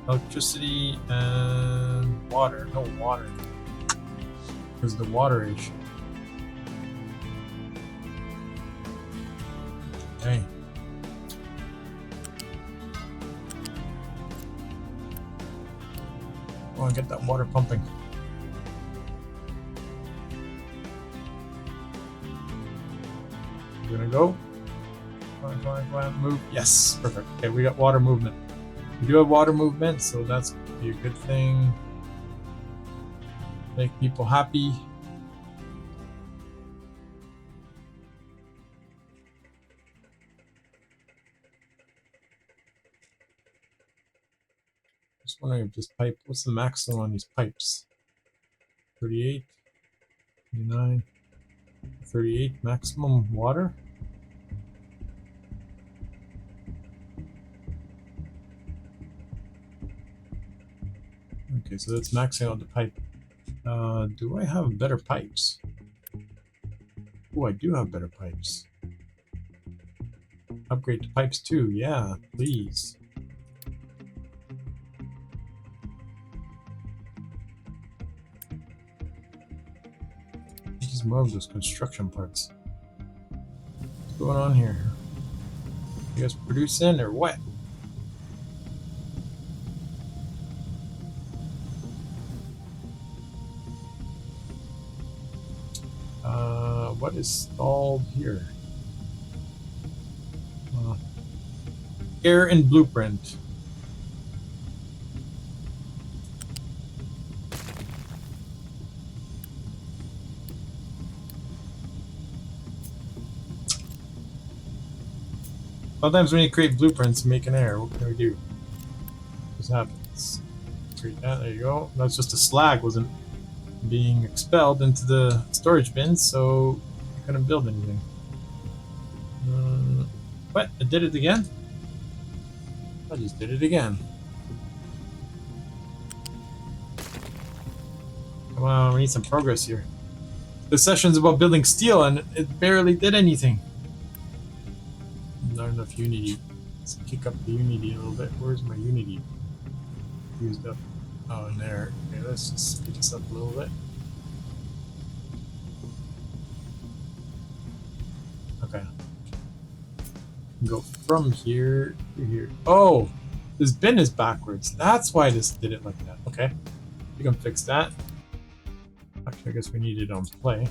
Electricity and water. No water. Because the water issue. Okay. I want to get that water pumping. We're gonna go. Come on, move. Yes, perfect. Okay, we got water movement. We do have water movement, so that's gonna be a good thing. Make people happy. Just wondering if this pipe, what's the maximum on these pipes? 38, 29, 38 maximum water. Okay, so that's maxing out the pipe. Do I have better pipes? Oh, I do have better pipes. Upgrade to pipes too, yeah, please. Just more of those construction parts. What's going on here? You guys producing or what? What is stalled here? Error in blueprint. Sometimes when you create blueprints, you make an error. What can we do? This happens. Create that. There you go. That's just a slag wasn't being expelled into the storage bins, so I couldn't build anything. What? I did it again? I just did it again. Come on, we need some progress here. This session's about building steel and it barely did anything. Not enough Unity. Let's kick up the Unity a little bit. Where's my Unity? Used up. Oh, in there. Okay, let's just speed this up a little bit. Okay. Go from here to here. Oh! This bin is backwards. That's why this did it like that. Okay. You can fix that. Actually, I guess we need it on play.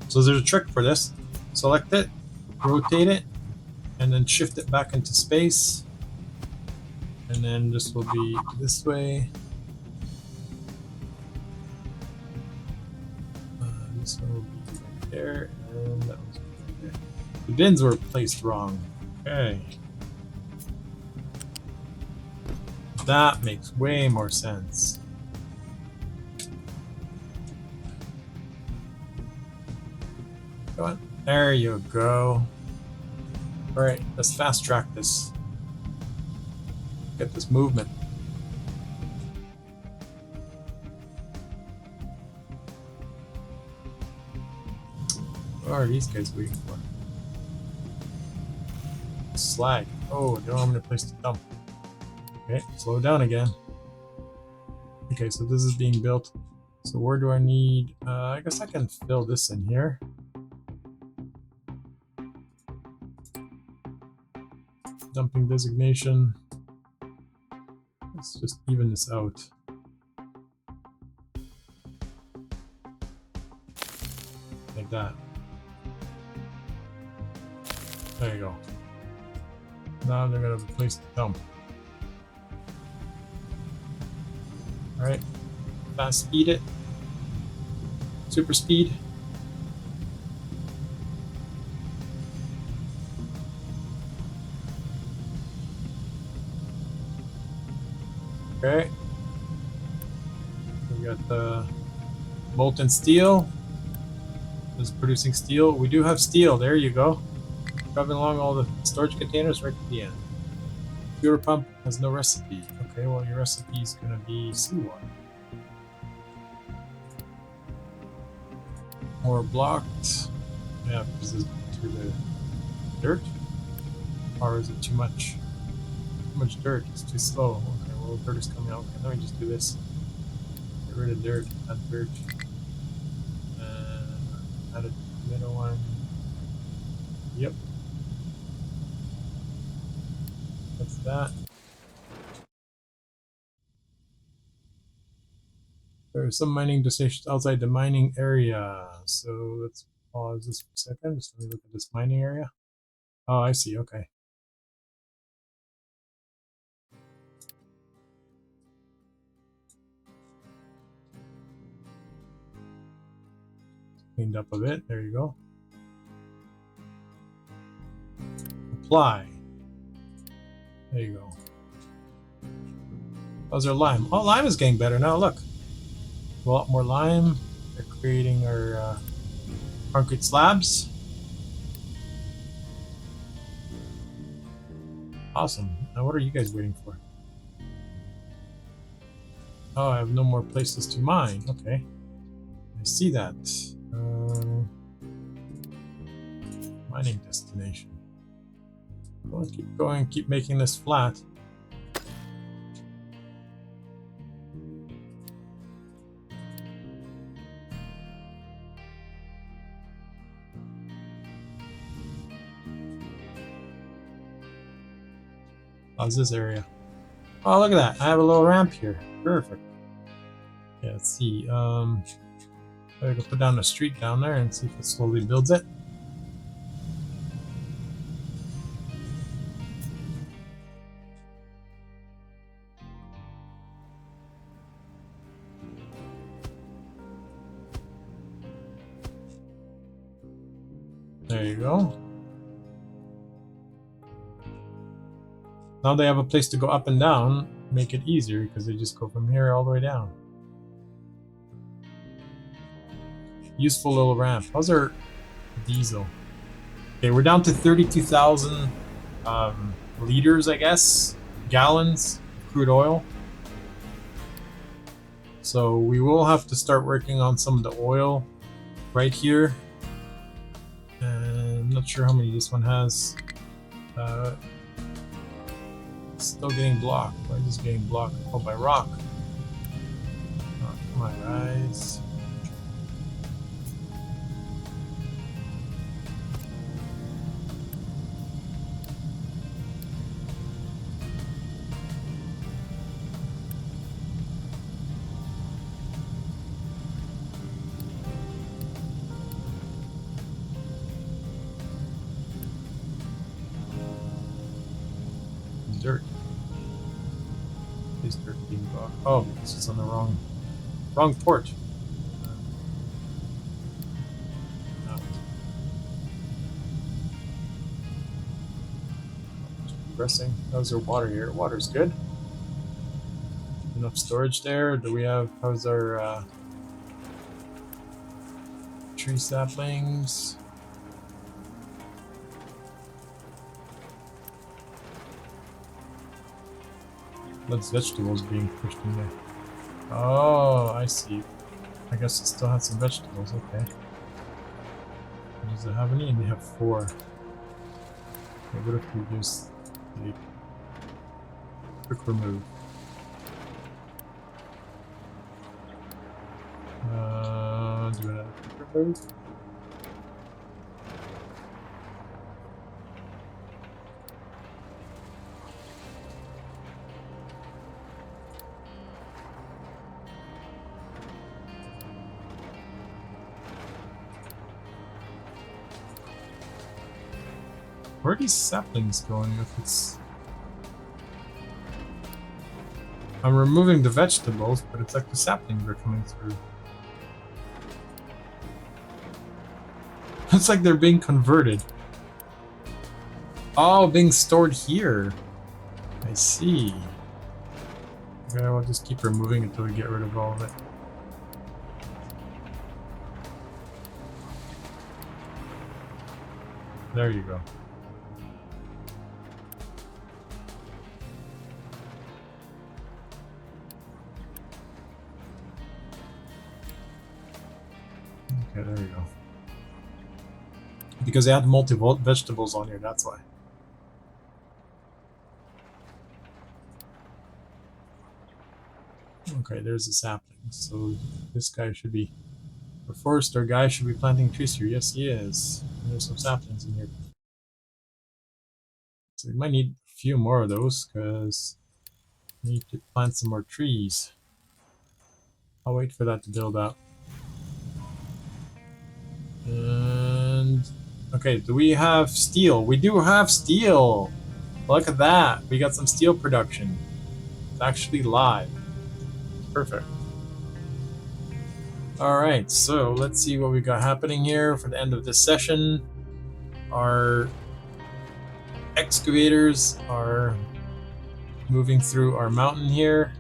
So there's a trick for this. Select it, rotate it, and then shift it back into space. And then this will be this way. This one will be right there, and that one's right there. The bins were placed wrong. Okay. That makes way more sense. Go on. There you go. Alright, let's fast track this. Get this movement. What are these guys waiting for? Slag. Oh, they don't have any place to dump. Okay, slow down again. Okay, so this is being built. So where do I need? I guess I can fill this in here. Dumping designation. Let's just even this out. Like that. There you go. Now they're gonna have a place to dump. Alright. Fast speed it. Super speed. Okay. We got the molten steel. This is producing steel. We do have steel. There you go. Driving along all the storage containers right to the end. Fuel pump has no recipe. Okay, well your recipe is gonna be seawater. More blocked. Yeah, because it's to the dirt. Or is it too much? Too much dirt. It's too slow. Okay, well dirt is coming out. Okay, let me just do this. Get rid of dirt. Add dirt. Add a middle one. Yep. That's that. There are some mining destinations outside the mining area. So let's pause this for a second. Just let me look at this mining area. Oh, I see. Okay. Cleaned up a bit. There you go. Apply. There you go. How's our lime? Oh, lime is getting better now. Look. A lot more lime. They're creating our concrete slabs. Awesome. Now what are you guys waiting for? Oh, I have no more places to mine. Okay. I see that. Mining destination. Well, keep going, keep making this flat. How's this area? Oh, look at that. I have a little ramp here. Perfect. Yeah, let's see. I'm gonna go put down a street down there and see if it slowly builds it. There you go. Now they have a place to go up and down, make it easier because they just go from here all the way down. Useful little ramp. How's our diesel? Okay, we're down to 32,000 liters, I guess, gallons of crude oil. So we will have to start working on some of the oil right here. And I'm not sure how many this one has. Still getting blocked. Why is this getting blocked? Oh, by rock. Oh, come on, guys. Dirt. Is dirt being blocked? Oh, this is on the wrong port. Out. Progressing. How's there water here? Water's good. Enough storage there. Do we have? How's our tree saplings? That's vegetables being pushed in there. Oh, I see. I guess it still has some vegetables. Okay. Does it have any? And they have 4. Okay, what if we just quick remove? Where are these saplings going if it's... I'm removing the vegetables, but it's like the saplings are coming through. It's like they're being converted. Oh, being stored here. I see. Okay, I'll just keep removing until we get rid of all of it. There you go. Okay, there you go. Because they had multiple vegetables on here, that's why. Okay, there's the sapling. So this guy should be... The forester guy should be planting trees here. Yes, he is. And there's some saplings in here. So we might need a few more of those, because we need to plant some more trees. I'll wait for that to build up. And... okay, do we have steel? We do have steel! Look at that! We got some steel production. It's actually live. Perfect. Alright, so let's see what we got happening here for the end of this session. Our excavators are moving through our mountain here.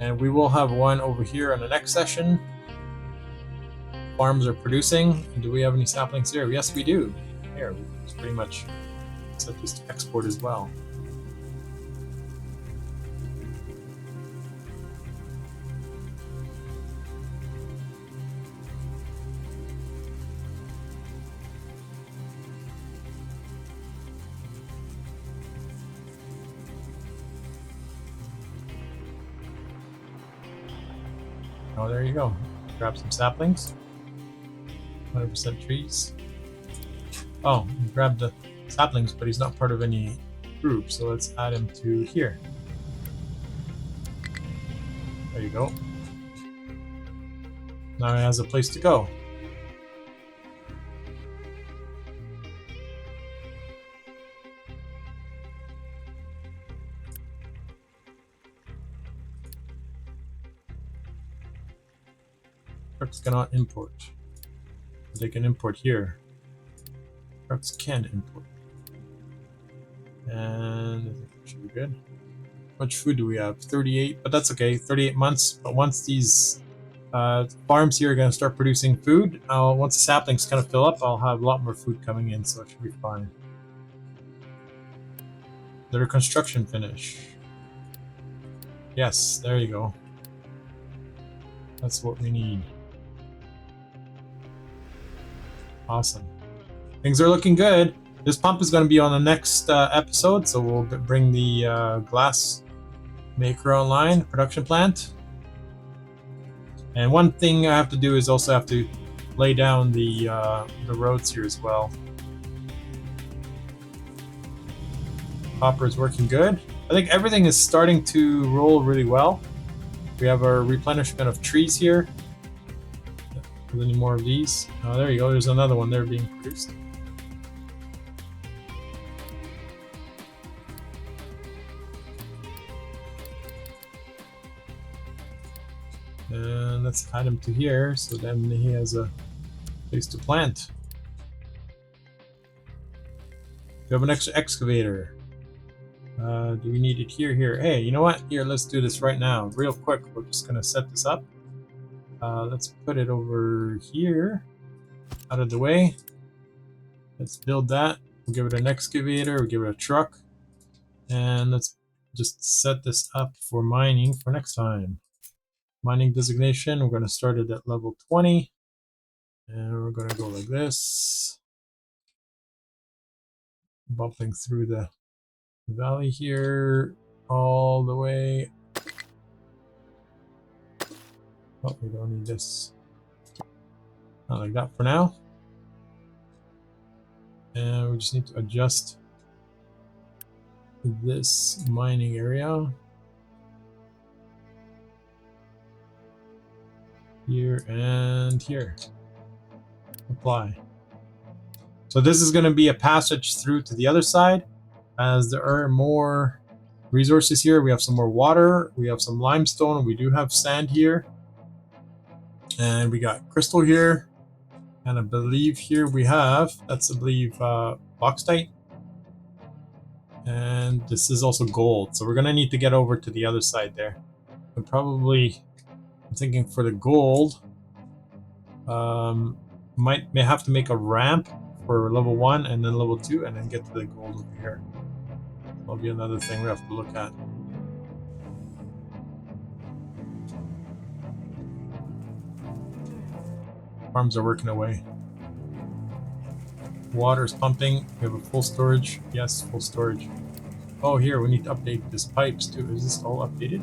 And we will have one over here on the next session. Farms are producing. Do we have any saplings here? Yes, we do. Here, it's pretty much set this to export as well. Oh, there you go. Grab some saplings. 100% trees. Oh, he grabbed the saplings, but he's not part of any group, so let's add him to here. There you go. Now he has a place to go. Trucks cannot import. They can import here. Trucks can import. And I think that should be good. How much food do we have? 38, but that's okay. 38 months. But once these farms here are going to start producing food, once the saplings kind of fill up, I'll have a lot more food coming in, so it should be fine. Their construction finish. Yes, there you go. That's what we need. Awesome. Things are looking good. This pump is going to be on the next episode, so we'll bring the glass maker online, production plant. And one thing I have to do is also have to lay down the roads here as well. Hopper is working good. I think everything is starting to roll really well. We have our replenishment of trees here. Any more of these? Oh, there you go. There's another one there being produced. And let's add him to here, so then he has a place to plant. We have an extra excavator. Do we need it here? Here. Hey, you know what? Here, let's do this right now. Real quick. We're just going to set this up. Let's put it over here, out of the way. Let's build that. We'll give it an excavator, we'll give it a truck. And let's just set this up for mining for next time. Mining designation, we're going to start it at level 20. And we're going to go like this. Bumping through the valley here, all the way. Oh, we don't need this. Not like that for now. And we just need to adjust this mining area. Here and here. Apply. So this is going to be a passage through to the other side, as there are more resources here. We have some more water, we have some limestone, we do have sand here, and we got crystal here, and I believe here we have, that's I believe bauxite, and this is also gold. So we're going to need to get over to the other side there. And probably, I'm thinking for the gold, may have to make a ramp for level 1 and then level 2 and then get to the gold over here. That'll be another thing we have to look at. Farms are working away. Water is pumping. We have a full storage. Yes, full storage. Oh, here, we need to update this pipes too. Is this all updated?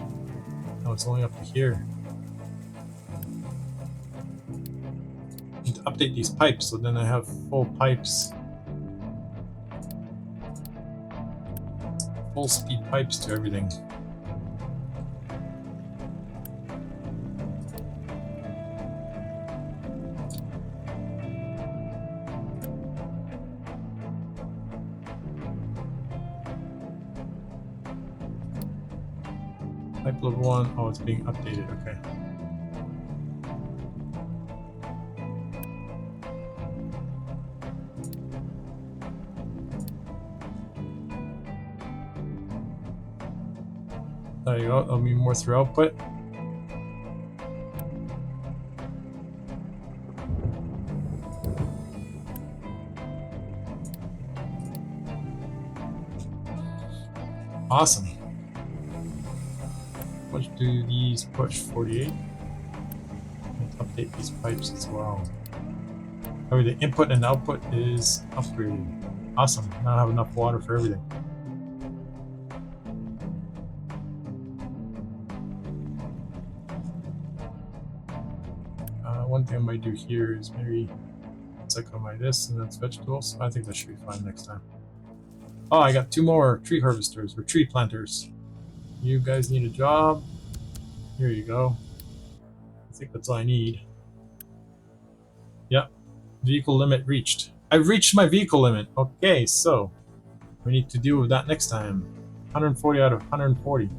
No, it's only up to here. Need to update these pipes so then I have full pipes. Full speed pipes to everything. Pipe level 1. Oh, it's being updated. Okay. There you go. That'll be more through output. Awesome. What do these push? 48? Let's update these pipes as well. Oh, the input and output is upgraded. Awesome. Now I have enough water for everything. One thing I might do here is maybe cycle my this and that's vegetables. I think that should be fine next time. Oh, I got 2 more tree harvesters or tree planters. You guys need a job. Here you go. I think that's all I need. Yep. Vehicle limit reached. I've reached my vehicle limit. Okay, so we need to deal with that next time. 140 out of 140.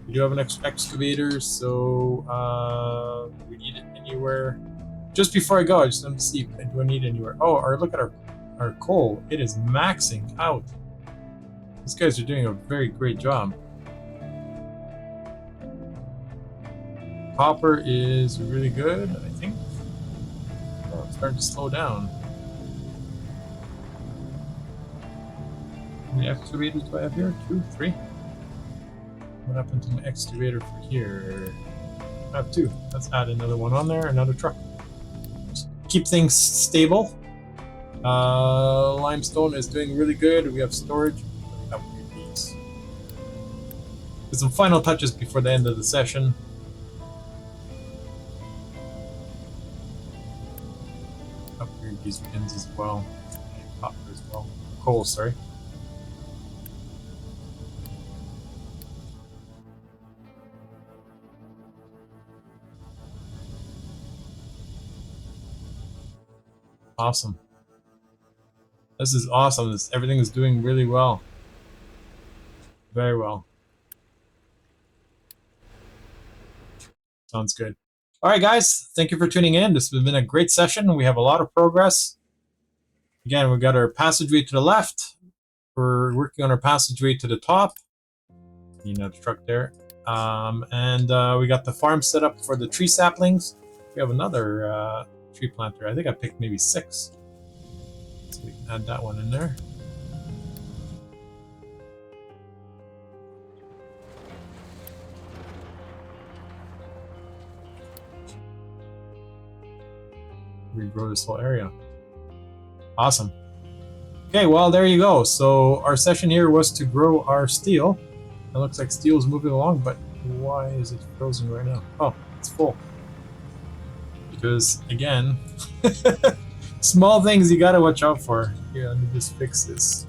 We do have an excavator, so we need it anywhere. Just before I go, I just want to see, do I need anywhere? Oh, or look at our coal. It is maxing out. These guys are doing a very great job. Copper is really good, I think. Oh, it's starting to slow down. How many excavators do I have here? 2, 3? What happened to my excavator for here? I have 2. Let's add another one on there, another truck. Just keep things stable. Limestone is doing really good. We have storage. Upgrade these. Get some final touches before the end of the session. Upgrade these pins as well. Copper as well. Coal, sorry. Awesome. This is awesome. Everything is doing really well. Very well. Sounds good. All right, guys. Thank you for tuning in. This has been a great session. We have a lot of progress. Again, we've got our passageway to the left. We're working on our passageway to the top. You know, the truck there. And we got the farm set up for the tree saplings. We have another tree planter. I think I picked maybe 6. So we can add that one in there. Regrow this whole area. Awesome. Okay, well, there you go. So our session here was to grow our steel. It looks like steel is moving along, but why is it frozen right now? Oh, it's full. Because again, small things you gotta watch out for. Here, let me just fix this.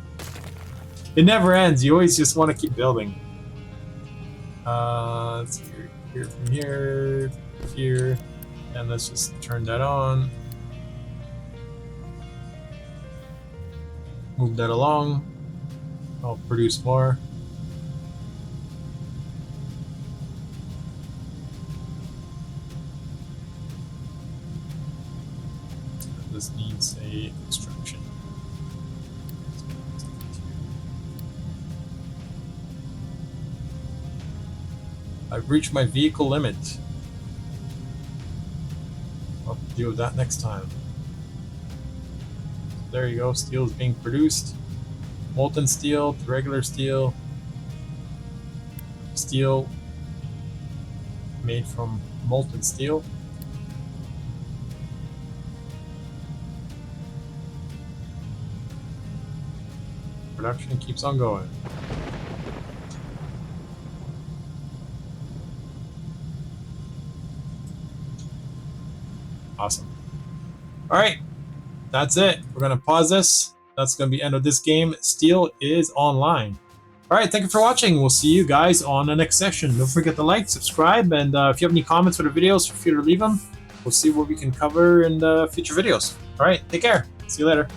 It never ends. You always just want to keep building. Let's see here from here, here, and let's just turn that on. Move that along. I'll produce more. This needs a extraction. I've reached my vehicle limit. I'll deal with that next time. There you go, steel is being produced. Molten steel to regular steel. Steel made from molten steel. Production keeps on going. Awesome. All right, that's it. We're gonna pause this. That's gonna be the end of this game. Steel is online. All right, thank you for watching. We'll see you guys on the next session. Don't forget to like, subscribe, and if you have any comments for the videos, feel free to leave them. We'll see what we can cover in the future videos. All right, take care. See you later.